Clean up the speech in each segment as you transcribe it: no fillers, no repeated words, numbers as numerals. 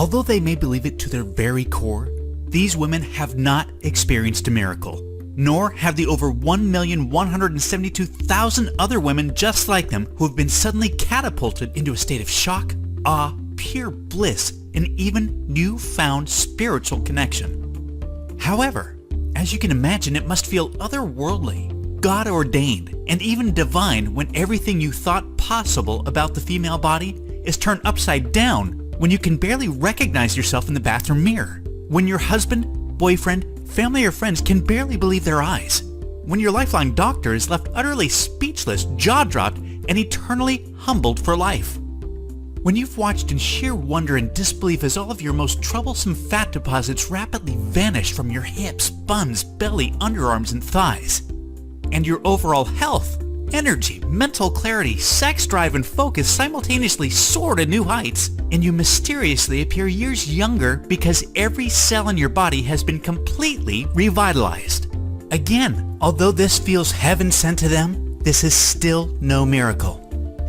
Although they may believe it to their very core, these women have not experienced a miracle, nor have the over 1,172,000 other women just like them who have been suddenly catapulted into a state of shock, awe, pure bliss, and even newfound spiritual connection. However, as you can imagine, it must feel otherworldly, God-ordained, and even divine when everything you thought possible about the female body is turned upside down when you can barely recognize yourself in the bathroom mirror, when your husband, boyfriend, family, or friends can barely believe their eyes, when your lifelong doctor is left utterly speechless, jaw-dropped, and eternally humbled for life. When you've watched in sheer wonder and disbelief as all of your most troublesome fat deposits rapidly vanish from your hips, buns, belly, underarms, and thighs, and your overall health, energy, mental clarity, sex drive, and focus simultaneously soar to new heights, and you mysteriously appear years younger because every cell in your body has been completely revitalized. Again, although this feels heaven sent to them, this is still no miracle.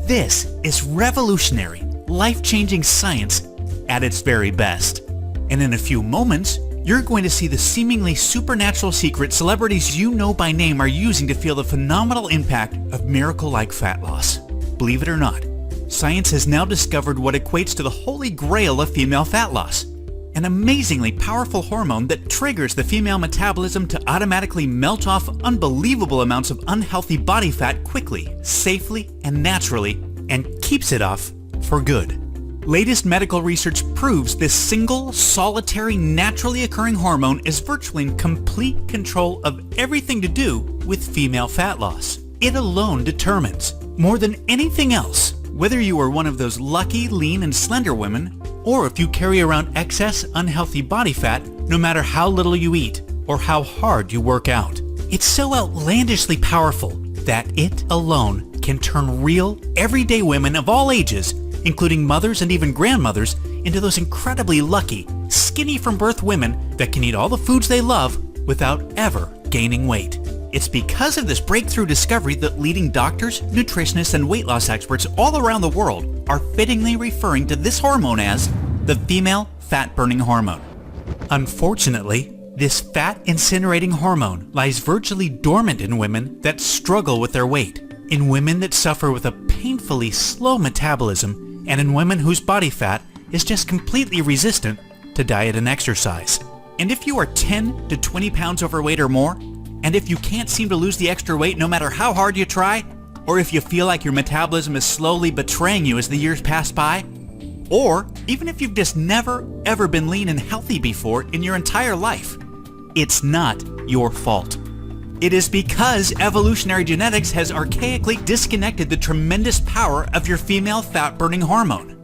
This is revolutionary, life-changing science at its very best. And in a few moments, you're going to see the seemingly supernatural secret celebrities you know by name are using to feel the phenomenal impact of miracle-like fat loss. Believe it or not, science has now discovered what equates to the holy grail of female fat loss, an amazingly powerful hormone that triggers the female metabolism to automatically melt off unbelievable amounts of unhealthy body fat quickly, safely, and naturally, and keeps it off for good. Latest medical research proves this single, solitary, naturally occurring hormone is virtually in complete control of everything to do with female fat loss. It alone determines, more than anything else, whether you are one of those lucky, lean, and slender women, or if you carry around excess, unhealthy body fat no matter how little you eat or how hard you work out. It's so outlandishly powerful that it alone can turn real, everyday women of all ages, including mothers and even grandmothers, into those incredibly lucky, skinny from birth women that can eat all the foods they love without ever gaining weight. It's because of this breakthrough discovery that leading doctors, nutritionists, and weight loss experts all around the world are fittingly referring to this hormone as the female fat-burning hormone. Unfortunately, this fat-incinerating hormone lies virtually dormant in women that struggle with their weight, in women that suffer with a painfully slow metabolism, and in women whose body fat is just completely resistant to diet and exercise. And if you are 10 to 20 pounds overweight or more, and if you can't seem to lose the extra weight no matter how hard you try, or if you feel like your metabolism is slowly betraying you as the years pass by, or even if you've just never ever been lean and healthy before in your entire life, it's not your fault. It is because evolutionary genetics has archaically disconnected the tremendous power of your female fat-burning hormone.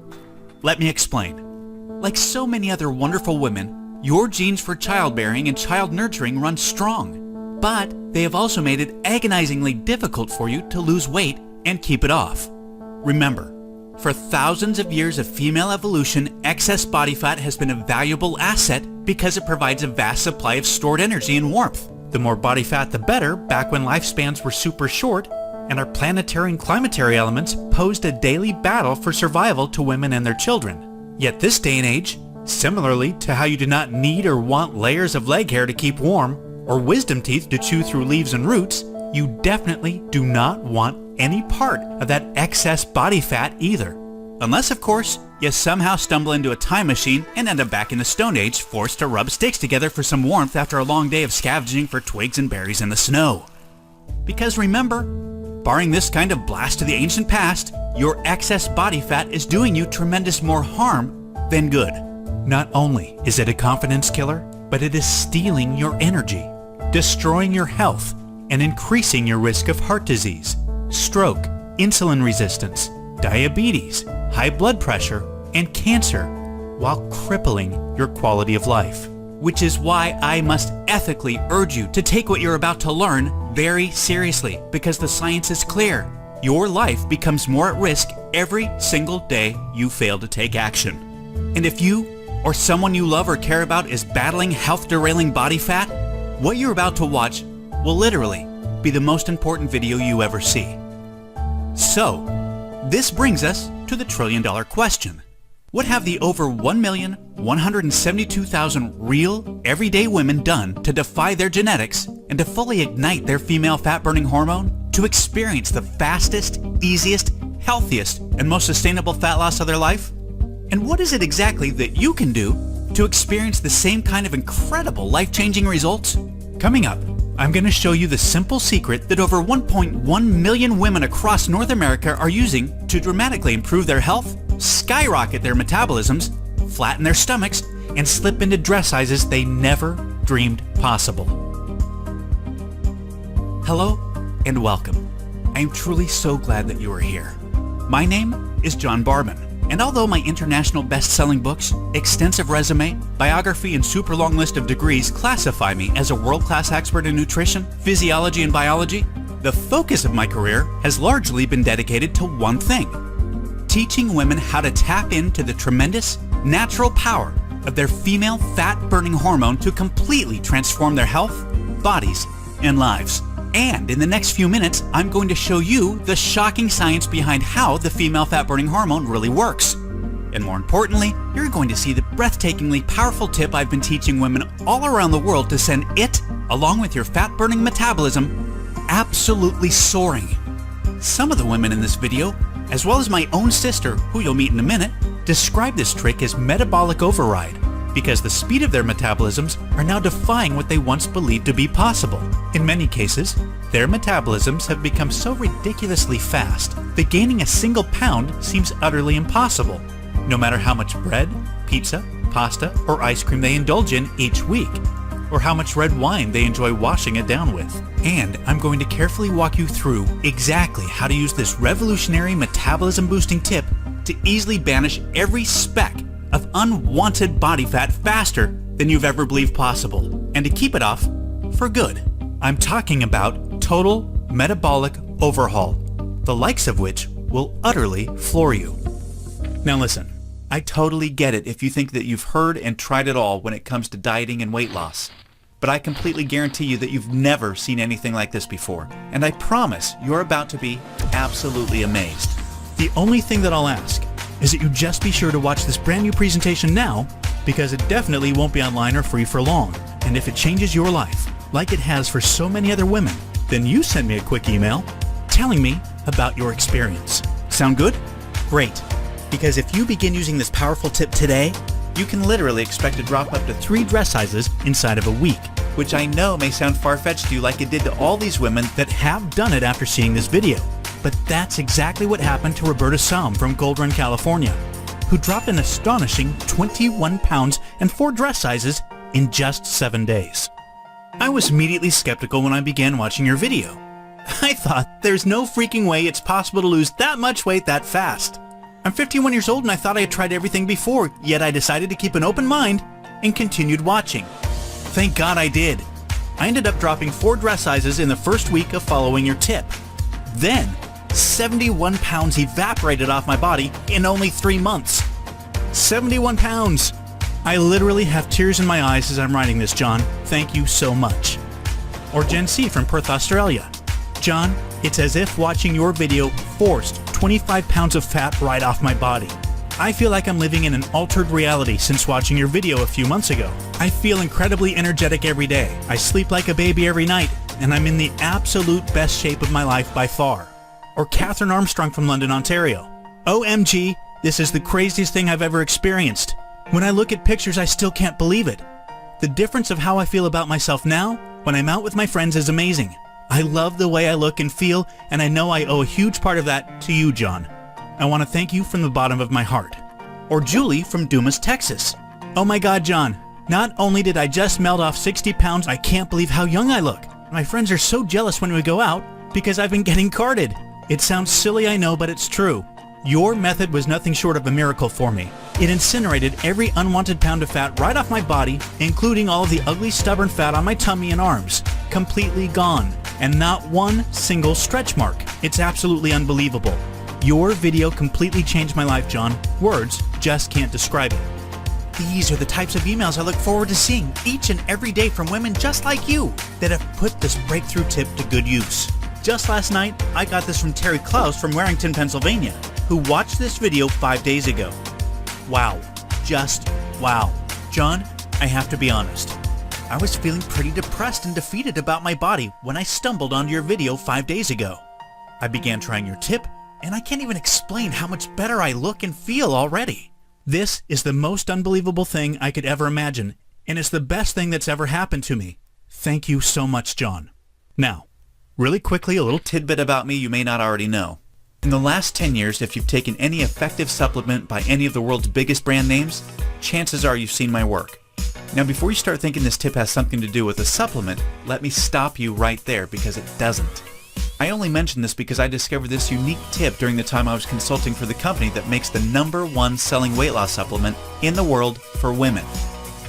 Let me explain. Like so many other wonderful women, your genes for childbearing and child nurturing run strong, but they have also made it agonizingly difficult for you to lose weight and keep it off. Remember, for thousands of years of female evolution, excess body fat has been a valuable asset because it provides a vast supply of stored energy and warmth. The more body fat, the better, back when lifespans were super short, and our planetary and climatary elements posed a daily battle for survival to women and their children. Yet this day and age, similarly to how you do not need or want layers of leg hair to keep warm, or wisdom teeth to chew through leaves and roots, you definitely do not want any part of that excess body fat either. Unless, of course, you somehow stumble into a time machine and end up back in the Stone Age, forced to rub sticks together for some warmth after a long day of scavenging for twigs and berries in the snow. Because remember, barring this kind of blast to the ancient past, your excess body fat is doing you tremendous more harm than good. Not only is it a confidence killer, but it is stealing your energy, destroying your health, and increasing your risk of heart disease, stroke, insulin resistance, diabetes, high blood pressure, and cancer, while crippling your quality of life. Which is why I must ethically urge you to take what you're about to learn very seriously, because the science is clear. Your life becomes more at risk every single day you fail to take action. And if you or someone you love or care about is battling health-derailing body fat, what you're about to watch will literally be the most important video you ever see. So, this brings us to the trillion-dollar question. What have the over 1,172,000 real, everyday women done to defy their genetics and to fully ignite their female fat-burning hormone to experience the fastest, easiest, healthiest, and most sustainable fat loss of their life? And what is it exactly that you can do to experience the same kind of incredible life-changing results? Coming up, I'm going to show you the simple secret that over 1.1 million women across North America are using to dramatically improve their health, skyrocket their metabolisms, flatten their stomachs, and slip into dress sizes they never dreamed possible. Hello and welcome. I am truly so glad that you are here. My name is John Barban, and although my international best-selling books, extensive resume, biography, and super long list of degrees classify me as a world-class expert in nutrition, physiology, and biology, the focus of my career has largely been dedicated to one thing: teaching women how to tap into the tremendous, natural power of their female fat-burning hormone to completely transform their health, bodies, and lives. And in the next few minutes, I'm going to show you the shocking science behind how the female fat-burning hormone really works. And more importantly, you're going to see the breathtakingly powerful tip I've been teaching women all around the world to send it, along with your fat-burning metabolism, absolutely soaring. Some of the women in this video, as well as my own sister, who you'll meet in a minute, describe this trick as metabolic override, because the speed of their metabolisms are now defying what they once believed to be possible. In many cases, their metabolisms have become so ridiculously fast that gaining a single pound seems utterly impossible, no matter how much bread, pizza, pasta, or ice cream they indulge in each week, or how much red wine they enjoy washing it down with. And I'm going to carefully walk you through exactly how to use this revolutionary metabolism boosting tip to easily banish every speck of unwanted body fat faster than you've ever believed possible, and to keep it off for good. I'm talking about total metabolic overhaul, the likes of which will utterly floor you. Now listen, I totally get it if you think that you've heard and tried it all when it comes to dieting and weight loss, but I completely guarantee you that you've never seen anything like this before, and I promise you're about to be absolutely amazed. The only thing that I'll ask is that you just be sure to watch this brand new presentation now, because it definitely won't be online or free for long. And if it changes your life, like it has for so many other women, then you send me a quick email telling me about your experience. Sound good? Great. Because if you begin using this powerful tip today, you can literally expect to drop up to 3 dress sizes inside of a week, which I know may sound far-fetched to you like it did to all these women that have done it after seeing this video. But that's exactly what happened to Roberta Salm from Gold Run, California, who dropped an astonishing 21 pounds and 4 dress sizes in just 7 days. I was immediately skeptical when I began watching your video. I thought, there's no freaking way it's possible to lose that much weight that fast. I'm 51 years old and I thought I had tried everything before, yet I decided to keep an open mind and continued watching. Thank God I did. I ended up dropping 4 dress sizes in the first week of following your tip. Then, 71 pounds evaporated off my body in only 3 months. 71 pounds! I literally have tears in my eyes as I'm writing this, John. Thank you so much. Or Jen C. from Perth, Australia. John, it's as if watching your video forced 25 pounds of fat right off my body. I feel like I'm living in an altered reality since watching your video a few months ago. I feel incredibly energetic every day. I sleep like a baby every night, and I'm in the absolute best shape of my life by far. Or Catherine Armstrong from London, Ontario. OMG, this is the craziest thing I've ever experienced. When I look at pictures, I still can't believe it. The difference of how I feel about myself now when I'm out with my friends is amazing. I love the way I look and feel, and I know I owe a huge part of that to you, John. I want to thank you from the bottom of my heart. Or Julie from Dumas, Texas. Oh my God, John. Not only did I just melt off 60 pounds, I can't believe how young I look. My friends are so jealous when we go out because I've been getting carded. It sounds silly, I know, but it's true. Your method was nothing short of a miracle for me. It incinerated every unwanted pound of fat right off my body, including all of the ugly, stubborn fat on my tummy and arms. Completely gone. And not one single stretch mark. It's absolutely unbelievable. Your video completely changed my life, John. Words just can't describe it. These are the types of emails I look forward to seeing each and every day from women just like you that have put this breakthrough tip to good use. Just last night, I got this from Terry Klaus from Warrington, Pennsylvania, who watched this video 5 days ago. Wow. Just wow. John, I have to be honest. I was feeling pretty depressed and defeated about my body when I stumbled onto your video 5 days ago. I began trying your tip, and I can't even explain how much better I look and feel already. This is the most unbelievable thing I could ever imagine, and it's the best thing that's ever happened to me. Thank you so much, John. Now, really quickly, a little tidbit about me you may not already know. In the last 10 years, if you've taken any effective supplement by any of the world's biggest brand names, chances are you've seen my work. Now, before you start thinking this tip has something to do with a supplement, let me stop you right there because it doesn't. I only mention this because I discovered this unique tip during the time I was consulting for the company that makes the #1 selling weight loss supplement in the world for women.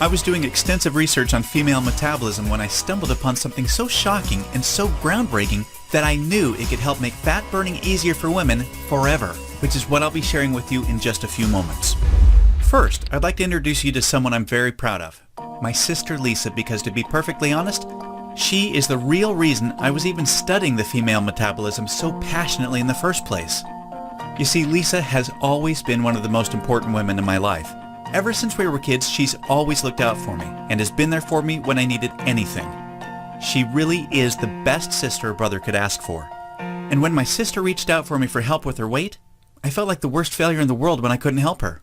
I was doing extensive research on female metabolism when I stumbled upon something so shocking and so groundbreaking that I knew it could help make fat burning easier for women forever, which is what I'll be sharing with you in just a few moments. First, I'd like to introduce you to someone I'm very proud of, my sister Lisa, because to be perfectly honest, she is the real reason I was even studying the female metabolism so passionately in the first place. You see, Lisa has always been one of the most important women in my life. Ever since we were kids, she's always looked out for me and has been there for me when I needed anything. She really is the best sister a brother could ask for. And when my sister reached out for me for help with her weight, I felt like the worst failure in the world when I couldn't help her.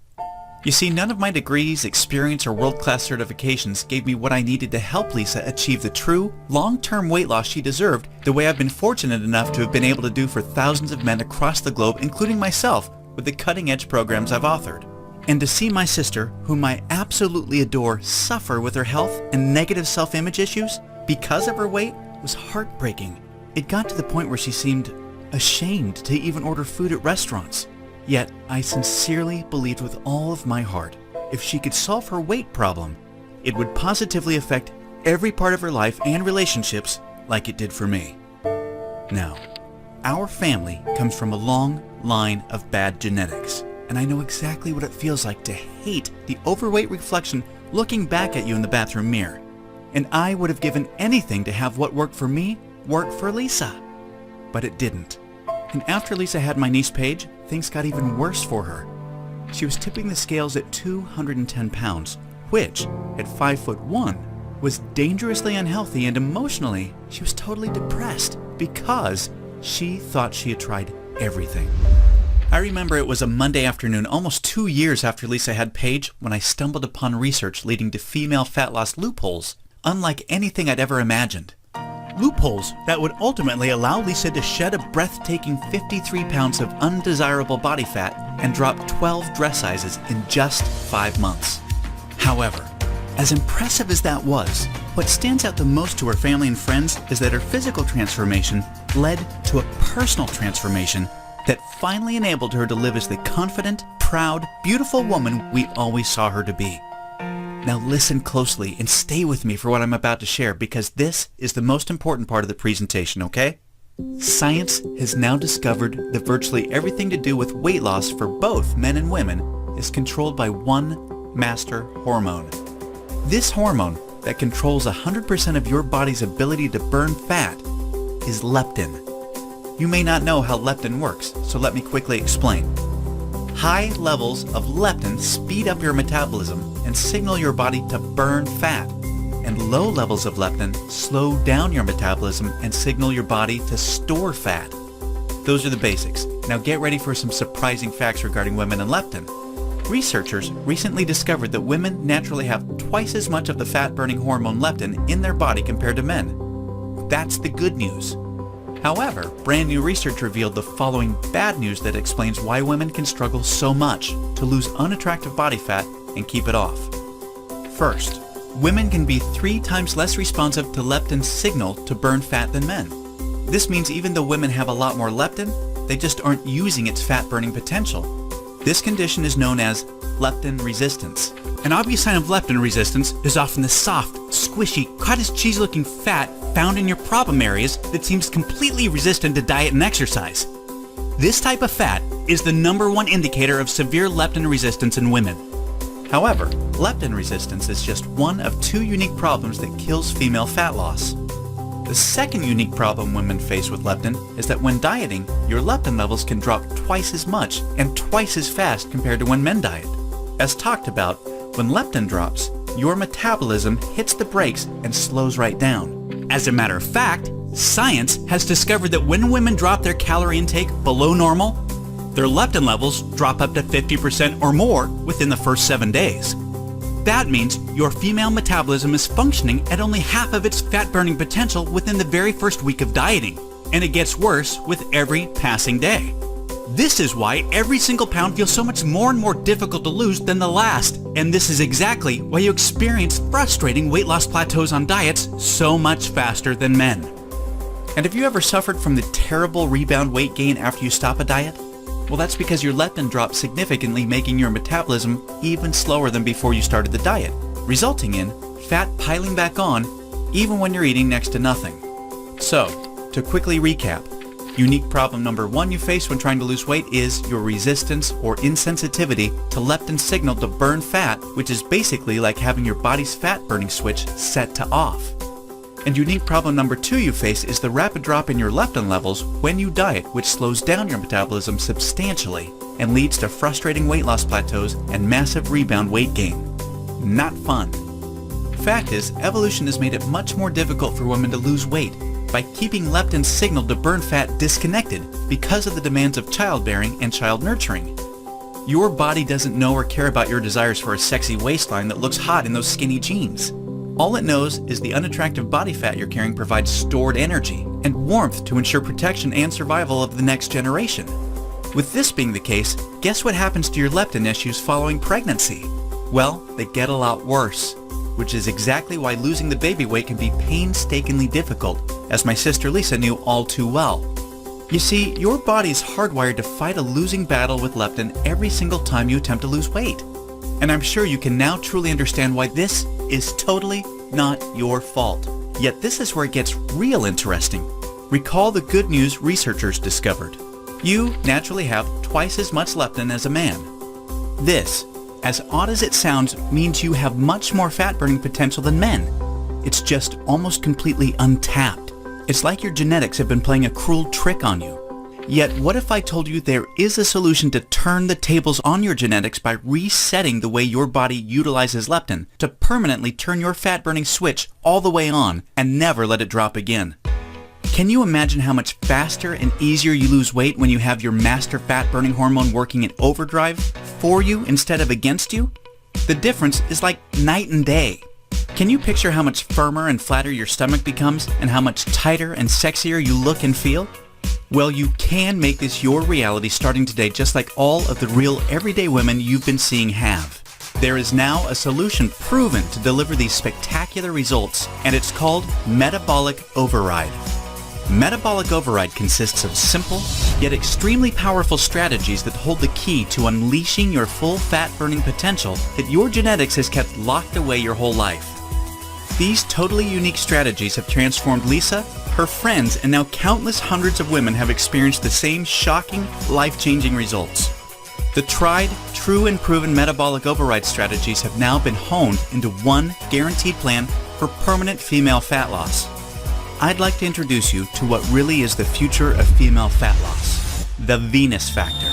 You see, none of my degrees, experience, or world-class certifications gave me what I needed to help Lisa achieve the true, long-term weight loss she deserved the way I've been fortunate enough to have been able to do for thousands of men across the globe, including myself, with the cutting-edge programs I've authored. And to see my sister, whom I absolutely adore, suffer with her health and negative self-image issues because of her weight was heartbreaking. It got to the point where she seemed ashamed to even order food at restaurants. Yet, I sincerely believed with all of my heart, if she could solve her weight problem, it would positively affect every part of her life and relationships like it did for me. Now, our family comes from a long line of bad genetics, and I know exactly what it feels like to hate the overweight reflection looking back at you in the bathroom mirror. And I would have given anything to have what worked for me work for Lisa. But it didn't. And after Lisa had my niece Paige, things got even worse for her. She was tipping the scales at 210 pounds, which, at 5'1", was dangerously unhealthy, and emotionally, she was totally depressed because she thought she had tried everything. I remember it was a Monday afternoon, almost 2 years after Lisa had Paige, when I stumbled upon research leading to female fat loss loopholes, unlike anything I'd ever imagined. Loopholes that would ultimately allow Lisa to shed a breathtaking 53 pounds of undesirable body fat and drop 12 dress sizes in just 5 months. However, as impressive as that was, what stands out the most to her family and friends is that her physical transformation led to a personal transformation that finally enabled her to live as the confident, proud, beautiful woman we always saw her to be. Now listen closely and stay with me for what I'm about to share, because this is the most important part of the presentation, okay? Science has now discovered that virtually everything to do with weight loss for both men and women is controlled by one master hormone. This hormone that controls 100% of your body's ability to burn fat is leptin. You may not know how leptin works, so let me quickly explain. High levels of leptin speed up your metabolism and signal your body to burn fat, and low levels of leptin slow down your metabolism and signal your body to store fat. Those are the basics. Now get ready for some surprising facts regarding women and leptin. Researchers recently discovered that women naturally have twice as much of the fat-burning hormone leptin in their body compared to men. That's the good news. However, brand new research revealed the following bad news that explains why women can struggle so much to lose unattractive body fat and keep it off. First, women can be 3 times less responsive to leptin's signal to burn fat than men. This means even though women have a lot more leptin, they just aren't using its fat-burning potential. This condition is known as leptin resistance. An obvious sign of leptin resistance is often the soft, squishy, cottage cheese-looking fat found in your problem areas that seems completely resistant to diet and exercise. This type of fat is the #1 indicator of severe leptin resistance in women. However, leptin resistance is just one of 2 unique problems that kills female fat loss. The second unique problem women face with leptin is that when dieting, your leptin levels can drop twice as much and twice as fast compared to when men diet. As talked about, when leptin drops, your metabolism hits the brakes and slows right down. As a matter of fact, science has discovered that when women drop their calorie intake below normal, their leptin levels drop up to 50% or more within the first 7 days. That means your female metabolism is functioning at only half of its fat-burning potential within the very first week of dieting, and it gets worse with every passing day. This is why every single pound feels so much more and more difficult to lose than the last, and this is exactly why you experience frustrating weight loss plateaus on diets so much faster than men. And have you ever suffered from the terrible rebound weight gain after you stop a diet? Well, that's because your leptin drops significantly, making your metabolism even slower than before you started the diet, resulting in fat piling back on even when you're eating next to nothing. So, to quickly recap, unique problem number 1 you face when trying to lose weight is your resistance or insensitivity to leptin's signal to burn fat, which is basically like having your body's fat burning switch set to off. And unique problem number 2 you face is the rapid drop in your leptin levels when you diet, which slows down your metabolism substantially and leads to frustrating weight loss plateaus and massive rebound weight gain. Not fun. Fact is, evolution has made it much more difficult for women to lose weight by keeping leptin's signal to burn fat disconnected because of the demands of childbearing and child nurturing. Your body doesn't know or care about your desires for a sexy waistline that looks hot in those skinny jeans. All it knows is the unattractive body fat you're carrying provides stored energy and warmth to ensure protection and survival of the next generation. With this being the case, guess what happens to your leptin issues following pregnancy? Well, they get a lot worse, which is exactly why losing the baby weight can be painstakingly difficult, as my sister Lisa knew all too well. You see, your body's hardwired to fight a losing battle with leptin every single time you attempt to lose weight. And I'm sure you can now truly understand why this is totally not your fault. Yet this is where it gets real interesting. Recall the good news researchers discovered. You naturally have twice as much leptin as a man. This, as odd as it sounds, means you have much more fat-burning potential than men. It's just almost completely untapped. It's like your genetics have been playing a cruel trick on you. Yet what if I told you there is a solution to turn the tables on your genetics by resetting the way your body utilizes leptin to permanently turn your fat-burning switch all the way on and never let it drop again? Can you imagine how much faster and easier you lose weight when you have your master fat-burning hormone working in overdrive for you instead of against you? The difference is like night and day. Can you picture how much firmer and flatter your stomach becomes and how much tighter and sexier you look and feel? Well, you can make this your reality starting today, just like all of the real everyday women you've been seeing have. There is now a solution proven to deliver these spectacular results, and it's called Metabolic Override. Metabolic Override consists of simple, yet extremely powerful strategies that hold the key to unleashing your full fat-burning potential that your genetics has kept locked away your whole life. These totally unique strategies have transformed Lisa, her friends, and now countless hundreds of women have experienced the same shocking, life-changing results. The tried, true, and proven metabolic override strategies have now been honed into one guaranteed plan for permanent female fat loss. I'd like to introduce you to what really is the future of female fat loss, the Venus Factor.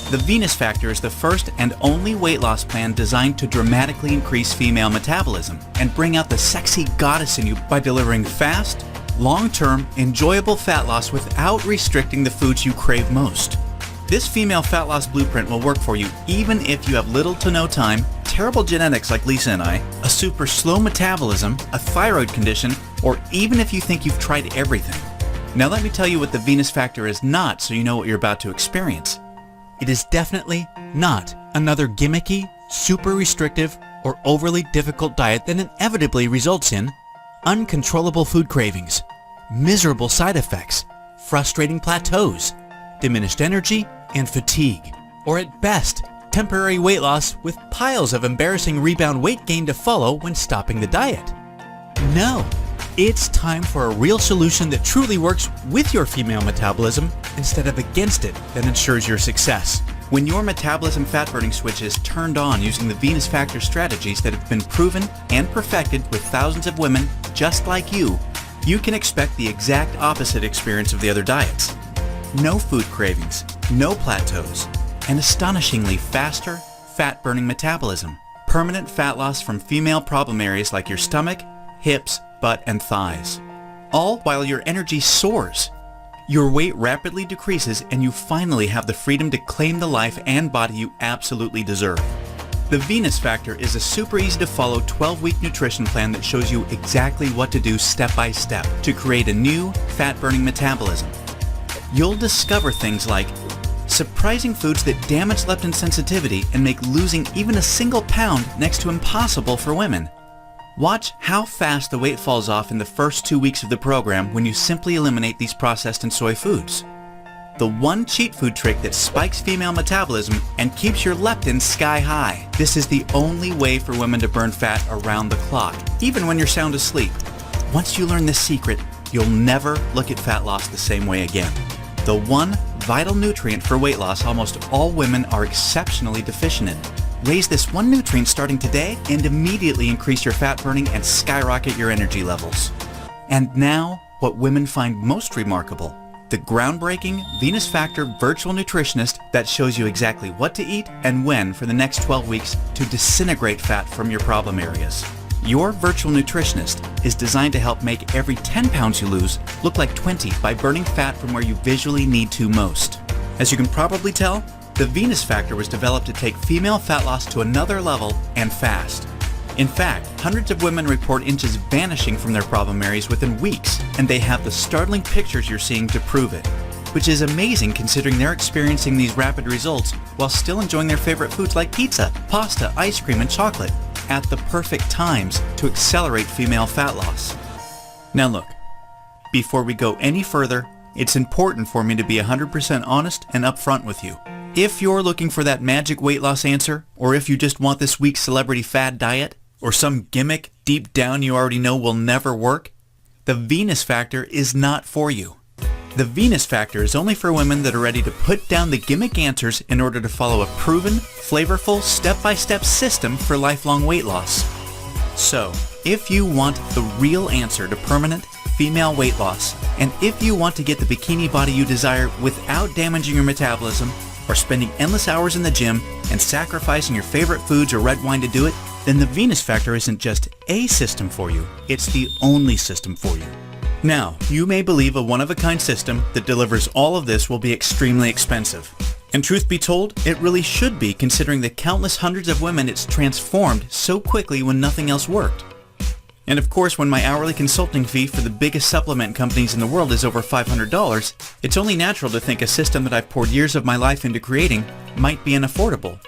The Venus Factor is the first and only weight loss plan designed to dramatically increase female metabolism and bring out the sexy goddess in you by delivering fast, long-term, enjoyable fat loss without restricting the foods you crave most. This female fat loss blueprint will work for you even if you have little to no time, terrible genetics like Lisa and I, a super slow metabolism, a thyroid condition, or even if you think you've tried everything. Now let me tell you what the Venus Factor is not so you know what you're about to experience. It is definitely not another gimmicky, super restrictive, or overly difficult diet that inevitably results in uncontrollable food cravings, miserable side effects, frustrating plateaus, diminished energy, and fatigue, or at best, temporary weight loss with piles of embarrassing rebound weight gain to follow when stopping the diet. No, it's time for a real solution that truly works with your female metabolism instead of against it that ensures your success. When your metabolism fat-burning switch is turned on using the Venus Factor strategies that have been proven and perfected with thousands of women just like you, you can expect the exact opposite experience of the other diets. No food cravings, no plateaus, and astonishingly faster, fat-burning metabolism, permanent fat loss from female problem areas like your stomach, hips, butt, and thighs. All while your energy soars. Your weight rapidly decreases and you finally have the freedom to claim the life and body you absolutely deserve. The Venus Factor is a super easy to follow 12-week nutrition plan that shows you exactly what to do step by step to create a new fat-burning metabolism. You'll discover things like surprising foods that damage leptin sensitivity and make losing even a single pound next to impossible for women. Watch how fast the weight falls off in the first 2 weeks of the program when you simply eliminate these processed and soy foods. The one cheat food trick that spikes female metabolism and keeps your leptin sky high. This is the only way for women to burn fat around the clock, even when you're sound asleep. Once you learn this secret, you'll never look at fat loss the same way again. The one vital nutrient for weight loss almost all women are exceptionally deficient in. Raise this one nutrient starting today and immediately increase your fat burning and skyrocket your energy levels. And now, what women find most remarkable. The groundbreaking Venus Factor virtual nutritionist that shows you exactly what to eat and when for the next 12 weeks to disintegrate fat from your problem areas. Your virtual nutritionist is designed to help make every 10 pounds you lose look like 20 by burning fat from where you visually need to most. As you can probably tell, the Venus Factor was developed to take female fat loss to another level and fast. In fact, hundreds of women report inches vanishing from their problem areas within weeks, and they have the startling pictures you're seeing to prove it, which is amazing considering they're experiencing these rapid results while still enjoying their favorite foods like pizza, pasta, ice cream, and chocolate at the perfect times to accelerate female fat loss. Now look, before we go any further, it's important for me to be 100% honest and upfront with you. If you're looking for that magic weight loss answer, or if you just want this week's celebrity fad diet, or some gimmick deep down you already know will never work, the Venus Factor is not for you. The Venus Factor is only for women that are ready to put down the gimmick answers in order to follow a proven, flavorful, step-by-step system for lifelong weight loss. So, if you want the real answer to permanent female weight loss, and if you want to get the bikini body you desire without damaging your metabolism, or spending endless hours in the gym and sacrificing your favorite foods or red wine to do it, then the Venus Factor isn't just a system for you, it's the only system for you. Now, you may believe a one-of-a-kind system that delivers all of this will be extremely expensive. And truth be told, it really should be considering the countless hundreds of women it's transformed so quickly when nothing else worked. And of course, when my hourly consulting fee for the biggest supplement companies in the world is over $500, it's only natural to think a system that I've poured years of my life into creating might be unaffordable.